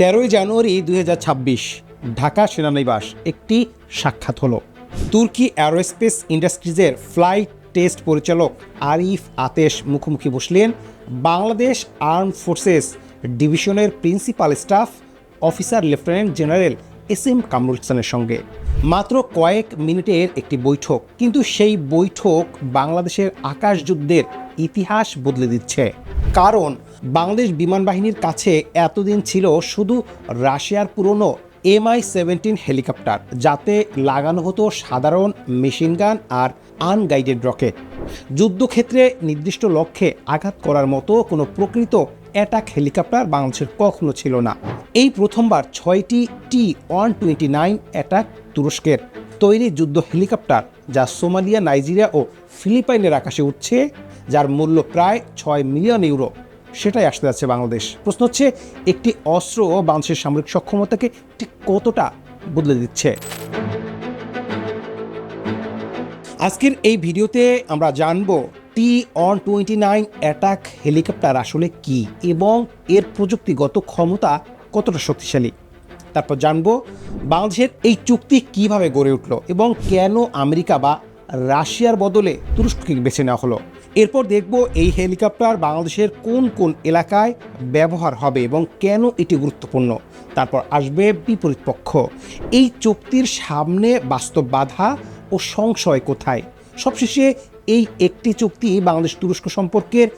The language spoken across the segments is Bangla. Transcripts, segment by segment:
তেরোই জানুয়ারি 2026 ঢাকা সেনানিবাস একটি সাক্ষাৎ হলো। তুর্কি অ্যারোস্পেস ইন্ডাস্ট্রিজের ফ্লাইট টেস্ট পরিচালক আরিফ আতেশ মুখোমুখি বসলেন বাংলাদেশ আর্মড ফোর্সেস ডিভিশনের principal staff officer lieutenant general SM. Kamrul হাসানের সঙ্গে। মাত্র কয়েক মিনিটের একটি বৈঠক, কিন্তু সেই বৈঠক বাংলাদেশের আকাশযুদ্ধের ইতিহাস বদলে দিচ্ছে। কারণ বাংলাদেশ বিমান বাহিনীর কাছে এতদিন ছিল শুধু রাশিয়ার পুরনো MI-17 হেলিকপ্টার, যাতে লাগানো হতো সাধারণ মেশিনগান আর আনগাইডেড রকেট। যুদ্ধক্ষেত্রে নির্দিষ্ট লক্ষ্যে আঘাত করার মতো কোনো প্রকৃত অ্যাটাক হেলিকপ্টার বাংলাদেশের কখনো ছিল না। এই প্রথমবার 6টি T-129 অ্যাটাক তুরস্কের তৈরি যুদ্ধ হেলিকপ্টার, যা সোমালিয়া, নাইজেরিয়া ও ফিলিপাইনের আকাশে উঠছে, যার মূল্য প্রায় 6 মিলিয়ন ইউরো, সেটাই আসতে যাচ্ছে বাংলাদেশ। প্রশ্ন হচ্ছে, একটি অস্ত্র বাংলাদেশের সামরিক সক্ষমতাকে ঠিক কতটা বদলে দিচ্ছে? আজকের এই ভিডিওতে আমরা জানব T-129 অ্যাটাক হেলিকপ্টার আসলে কি এবং এর প্রযুক্তিগত ক্ষমতা কতটা শক্তিশালী। তারপর জানব বাংলাদেশের এই চুক্তি কিভাবে গড়ে উঠল এবং কেন আমেরিকা বা রাশিয়ার বদলে তুরস্ককে বেছে নেওয়া হলো। এরপর দেখব এই হেলিকপ্টার বাংলাদেশের কোন কোন এলাকায় ব্যবহার হবে এবং কেন এটি গুরুত্বপূর্ণ। তারপর আসবে বিপরীত পক্ষ, এই চুক্তির সামনে বাস্তব বাধা ও সংশয় কোথায়। সবশেষে এই একটি চুক্তি বাংলাদেশ তুরস্ক সম্পর্কের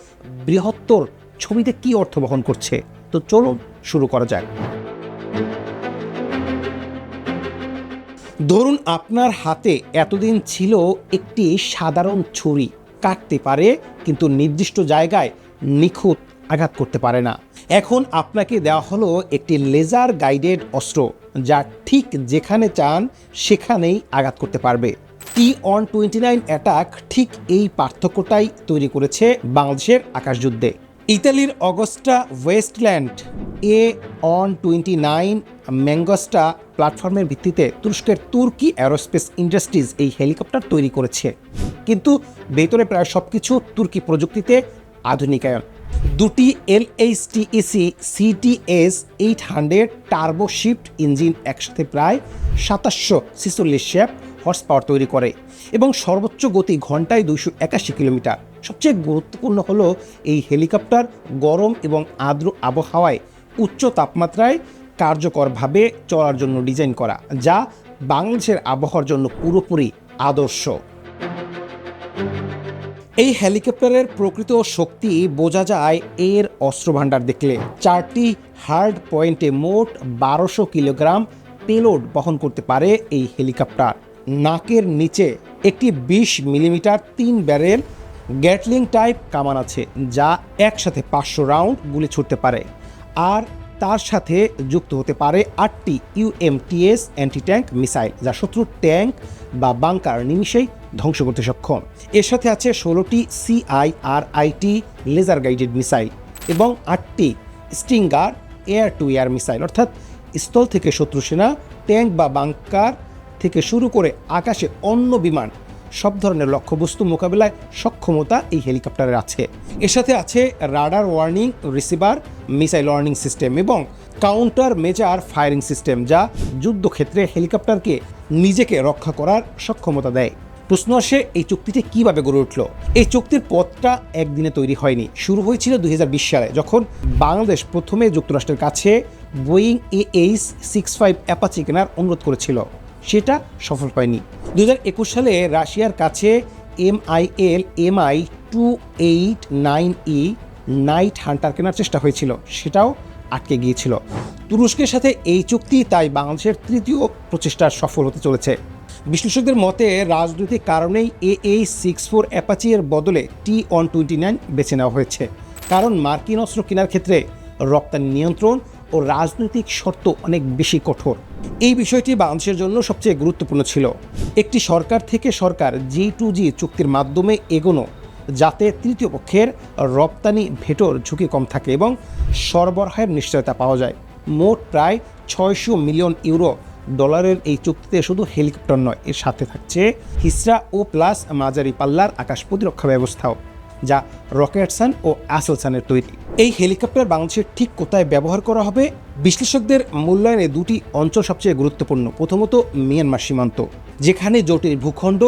বৃহত্তর ছবিতে কী অর্থ বহন করছে। তো চলুন শুরু করা যাক। ধরুন আপনার হাতে এতদিন ছিল একটি সাধারণ ছুরি, কাটতে পারে কিন্তু নির্দিষ্ট জায়গায় নিখুঁত আঘাত করতে পারে না। এখন আপনাকে দেওয়া হলো একটি লেজার গাইডেড অস্ত্র, যা ঠিক যেখানে চান সেখানেই আঘাত করতে পারবে। T-129 অ্যাটাক ঠিক এই পার্থক্যটাই তৈরি করেছে বাংলাদেশের আকাশযুদ্ধে। ইতালির অগস্টা ওয়েস্টল্যান্ড A-129 ম্যাঙ্গোস্টা প্ল্যাটফর্মের ভিত্তিতে তুরস্কের তুর্কি অ্যারোস্পেস ইন্ডাস্ট্রিজ এই হেলিকপ্টার তৈরি করেছে, কিন্তু ভেতরে প্রায় সব কিছু তুর্কি প্রযুক্তিতে আধুনিকায়ন। দুটি LHTEC CTS-800 turbo shift engine একসাথে প্রায় 2746 হর্স পাওয়ার তৈরি করে এবং সর্বোচ্চ গতি ঘন্টায় 281 কিলোমিটার। সবচেয়ে গুরুত্বপূর্ণ হলো এই হেলিকপ্টার গরম এবং আর্দ্র আবহাওয়ায় উচ্চ তাপমাত্রায় কার্যকরভাবে চলার জন্য ডিজাইন করা, যা বাংলাদেশের আবহাওয়ার জন্য পুরোপুরি আদর্শ। এই হেলিকপ্টারের প্রকৃত শক্তি বোঝা যায় এর অস্ত্রভাণ্ডার দেখলে। 4টি হার্ড পয়েন্টে মোট 1200 কিলোগ্রাম পেলোড বহন করতে পারে এই হেলিকপ্টার। নাকের নিচে একটি 20 মিলিমিটার 3 ব্যারেল গ্যাটলিং টাইপ কামান আছে, যা একসাথে 500 রাউন্ড গুলি ছুটতে পারে। আর তার সাথে যুক্ত হতে পারে 8টি UMTS অ্যান্টি ট্যাঙ্ক মিসাইল, যা শত্রুর ট্যাঙ্ক বা বাংকার নিমিষেই ধ্বংস করতে সক্ষম। এর সাথে আছে 16টি CIRIT লেজার গাইডেড মিসাইল এবং 8টি Stinger air two air missile, অর্থাৎ স্থল থেকে শত্রু সেনা, ট্যাঙ্ক বা বাংকার থেকে শুরু করে আকাশে অন্য বিমান সব ধরনের লক্ষ্যবস্তু মোকাবিলায় সক্ষমতা এই হেলিকপ্টারের আছে। এর সাথে আছে radar warning receiver, missile warning system এবং কাউন্টার মেজার ফায়ারিং সিস্টেম, যা যুদ্ধক্ষেত্রে হেলিকপ্টারকে নিজেকে রক্ষা করার সক্ষমতা দেয়। প্রশ্ন আসে, এই চুক্তিটি কিভাবে গড়ে উঠল? এই চুক্তির পথটা একদিনে তৈরি হয়নি। শুরু হয়েছিল 2020 সালে, যখন বাংলাদেশ প্রথমে যুক্তরাষ্ট্রের কাছে বোয়িং AH-65 অ্যাপাচি কেনার অনুরোধ করেছিল। সেটা সফল হয়নি। 2021 সালে রাশিয়ার কাছে MIL Mi-289E নাইট হান্টার কেনার চেষ্টা হয়েছিল, সেটাও আটকে গিয়েছিল। তুরস্কের সাথে এই চুক্তি তাই বাংলাদেশের তৃতীয় প্রচেষ্টা সফল হতে চলেছে। বিশ্লেষকদের মতে রাজনৈতিক কারণেই AH-64 অ্যাপাচি এর বদলে T-129 বেছে নেওয়া হয়েছে, কারণ মার্কিন অস্ত্র কেনার ক্ষেত্রে রপ্তানি নিয়ন্ত্রণ ও রাজনৈতিক শর্ত অনেক বেশি কঠোর। এই বিষয়টি বাংলাদেশের জন্য সবচেয়ে গুরুত্বপূর্ণ ছিল। একটি সরকার থেকে সরকার G2G চুক্তির মাধ্যমে এগোনো, যাতে তৃতীয় পক্ষের রপ্তানি ভেটোর ঝুঁকি কম থাকে এবং সরবরাহের নিশ্চয়তা পাওয়া যায়। মোট প্রায় 600 মিলিয়ন ইউরো ডলারের এই চুক্তিতে শুধু হেলিকপ্টার নয়, এর সাথে থাকছে হিসরা ও প্লাস মাঝারি পাল্লার আকাশ প্রতিরক্ষা ব্যবস্থাও। যা রকেটসান ও অ্যাসেলসানের তৈরি। এই হেলিকপ্টার বাংলাদেশের ঠিক কোথায় ব্যবহার করা হবে? বিশ্লেষকদের মূল্যায়নে দুটি অঞ্চল সবচেয়ে গুরুত্বপূর্ণ। প্রথমত মিয়ানমার সীমান্ত, যেখানে জটিল ভূখণ্ড,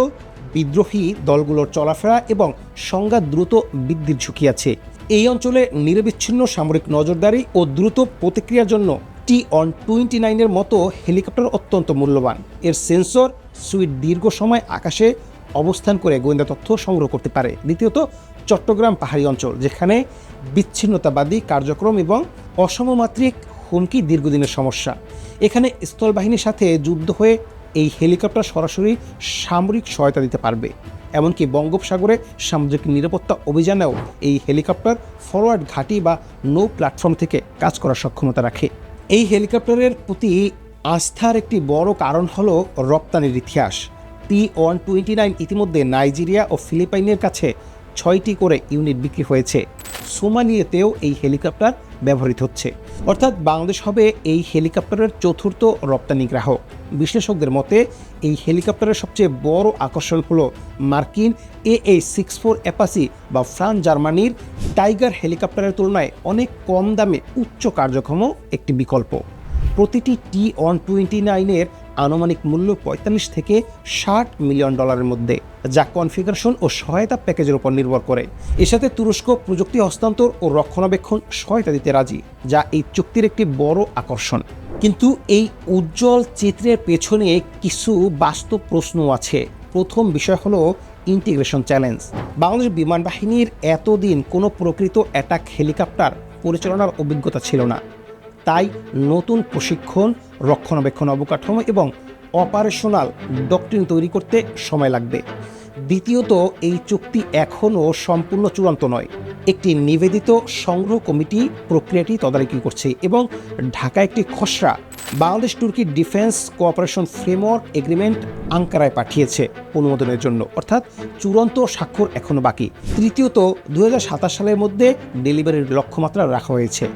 বিদ্রোহী দলগুলোর চলাফেরা এবং সংঘাত দ্রুত বৃদ্ধির ঝুঁকি আছে। এই অঞ্চলে নিরবিচ্ছিন্ন সামরিক নজরদারি ও দ্রুত প্রতিক্রিয়ার জন্য T-129-এর মতো হেলিকপ্টার অত্যন্ত মূল্যবান। এর সেন্সর সুইট দীর্ঘ সময় আকাশে অবস্থান করে গোয়েন্দা তথ্য সংগ্রহ করতে পারে। দ্বিতীয়ত চট্টগ্রাম পাহাড়ি অঞ্চল, যেখানে বিচ্ছিন্নতাবাদী কার্যক্রম এবং অসমমাত্রিক হুমকি দীর্ঘদিনের সমস্যা। এখানে স্থলবাহিনীর সাথে যুদ্ধ হয়ে এই হেলিকপ্টার সরাসরি সামরিক সহায়তা দিতে পারবে। এমনকি বঙ্গোপসাগরে সামুদ্রিক নিরাপত্তা অভিযানেও এই হেলিকপ্টার ফরওয়ার্ড ঘাঁটি বা নৌ প্ল্যাটফর্ম থেকে কাজ করার সক্ষমতা রাখে। এই হেলিকপ্টারের প্রতি আস্থার একটি বড় কারণ হলো রপ্তানির ইতিহাস। T-129 ইতিমধ্যে নাইজেরিয়া ও ফিলিপাইনের কাছে 6টি করে ইউনিট বিক্রি হয়েছে। সোমালিয়াতেও এই হেলিকপ্টার ব্যবহৃত হচ্ছে। অর্থাৎ বাংলাদেশ হবে এই হেলিকপ্টারের চতুর্থ রপ্তানি গ্রাহক। বিশ্লেষকদের মতে এই হেলিকপ্টারের সবচেয়ে বড় আকর্ষণ হলো মার্কিন AH-64 অ্যাপাচি বা ফ্রান্স জার্মানির টাইগার হেলিকপ্টারের তুলনায় অনেক কম দামে উচ্চ কার্যক্ষম একটি বিকল্প। প্রতিটি T-129-এর আনুমানিক মূল্য 45 থেকে $60 মিলিয়ন মধ্যে, যা কনফিগারেশন ও সহায়তা প্যাকেজের উপর নির্ভর করে। এর সাথে তুরস্ক প্রযুক্তি হস্তান্তর ও রক্ষণাবেক্ষণ সহায়তা দিতে রাজি, যা এই চুক্তির একটি বড় আকর্ষণ। কিন্তু এই উজ্জ্বল চিত্রের পেছনে কিছু বাস্তব প্রশ্ন আছে। প্রথম বিষয় হলো ইন্টিগ্রেশন চ্যালেঞ্জ। বাংলাদেশ বিমান বাহিনীর এতদিন কোনো প্রকৃত অ্যাটাক হেলিকপ্টার পরিচালনার অভিজ্ঞতা ছিল না। তাই নতুন প্রশিক্ষণ, রক্ষণাবেক্ষণ অবকাঠামো এবং অপারেশনাল ডক্ট্রিন তৈরি করতে সময় লাগবে। দ্বিতীয়ত, এই চুক্তি এখনও সম্পূর্ণ চূড়ান্ত নয়। একটি নিবেদিত সংগ্রহ কমিটি প্রক্রিয়াটি তদারকি করছে এবং ঢাকা একটি খসড়া বাংলাদেশ তুর্কি ডিফেন্স কোঅপারেশন ফ্রেমওয়ার্ক এগ্রিমেন্ট আঙ্কারায় পাঠিয়েছে অনুমোদনের জন্য, অর্থাৎ চূড়ান্ত স্বাক্ষর এখনও বাকি। তৃতীয়ত, 2027 সালের মধ্যে ডেলিভারির লক্ষ্যমাত্রা রাখা হয়েছে,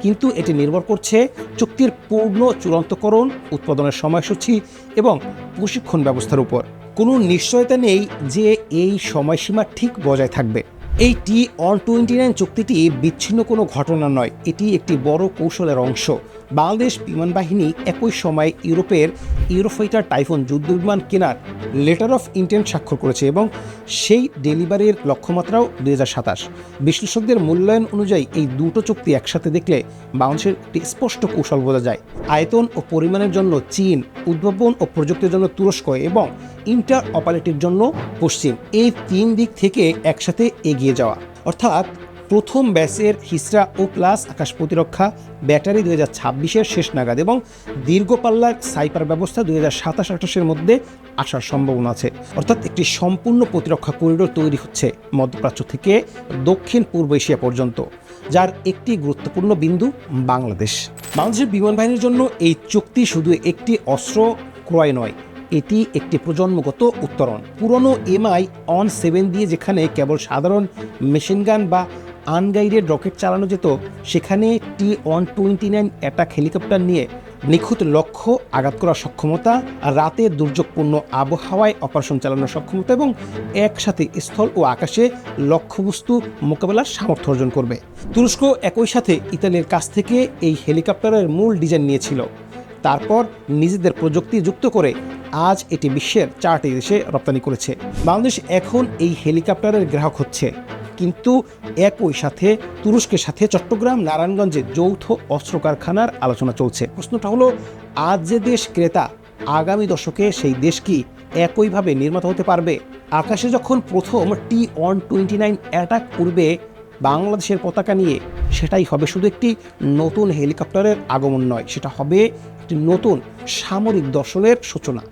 কিন্তু এটি নির্ভর করছে চুক্তির পূর্ণ চূড়ান্তকরণ, উৎপাদনের সময়সূচি এবং প্রশিক্ষণ ব্যবস্থার উপর। কোনো নিশ্চয়তা নেই যে এই সময়সীমা ঠিক বজায় থাকবে। এই T-129 চুক্তিটি বিচ্ছিন্ন কোনো ঘটনা নয়, এটি একটি বড় কৌশলের অংশ। বাংলাদেশ বিমান বাহিনী একই সময় ইউরোপের ইউরোফাইটার টাইফুন যুদ্ধবিমান কেনার লেটার অফ ইন্টেন্ট স্বাক্ষর করেছে এবং সেই ডেলিভারির লক্ষ্যমাত্রাও 2027। বিশ্লেষকদের মূল্যায়ন অনুযায়ী এই দুটো চুক্তি একসাথে দেখলে বাংলাদেশের একটি স্পষ্ট কৌশল বোঝা যায়। আয়তন ও পরিমাণের জন্য চীন, উদ্ভাবন ও প্রযুক্তির জন্য তুরস্ক এবং ইন্টার অপারেটির জন্য পশ্চিম, এই তিন দিক থেকে একসাথে এগিয়ে যাওয়া। অর্থাৎ প্রথম ব্যাচের হিসরা ও প্লাস আকাশ প্রতিরক্ষা ব্যাটারি 2026-এর শেষ নাগাদ এবং দীর্ঘ পাল্লার সাইপার ব্যবস্থা 2027-28-এর মধ্যে আসার সম্ভাবনা আছে। অর্থাৎ একটি সম্পূর্ণ প্রতিরক্ষা করিডোর তৈরি হচ্ছে মধ্যপ্রাচ্য থেকে দক্ষিণ পূর্ব এশিয়া পর্যন্ত, যার একটি গুরুত্বপূর্ণ বিন্দু বাংলাদেশ। বাংলাদেশের বিমান বাহিনীর জন্য এই চুক্তি শুধু একটি অস্ত্র ক্রয় নয়, এটি একটি প্রজন্মগত উত্তরণ। পুরনো MI-17 দিয়ে যেখানে কেবল সাধারণ মেশিনগান বা আনগাইডেড রকেট চালানো যেত, সেখানে T-129 অ্যাটাক হেলিকপ্টার নিয়ে নিখুঁত লক্ষ্য আঘাত করার সক্ষমতা, রাতে দুর্যোগপূর্ণ আবহাওয়ায় অপারেশন চালানোর সক্ষমতা এবং একসাথে স্থল ও আকাশে লক্ষ্যবস্তু মোকাবেলার সামর্থ্য অর্জন করবে। তুরস্ক একই সাথে ইতালির কাছ থেকে এই হেলিকপ্টারের মূল ডিজাইন নিয়েছিল, তারপর নিজেদের প্রযুক্তি যুক্ত করে আজ এটি বিশ্বের 4টি দেশে রপ্তানি করেছে। বাংলাদেশ এখন এই হেলিকপ্টারের গ্রাহক হচ্ছে, কিন্তু একই সাথে তুরস্কের সাথে চট্টগ্রাম, নারায়ণগঞ্জে যৌথ অস্ত্র কারখানার আলোচনা চলছে। প্রশ্নটা হলো, আজ যে দেশ ক্রেতা, আগামী দশকে সেই দেশ কি একইভাবে নির্মাতা হতে পারবে? আকাশে যখন প্রথম T-129 অ্যাটাক উড়বে বাংলাদেশের পতাকা নিয়ে, সেটাই হবে শুধু একটি নতুন হেলিকপ্টারের আগমন নয়, সেটা হবে একটি নতুন সামরিক দর্শনের সূচনা।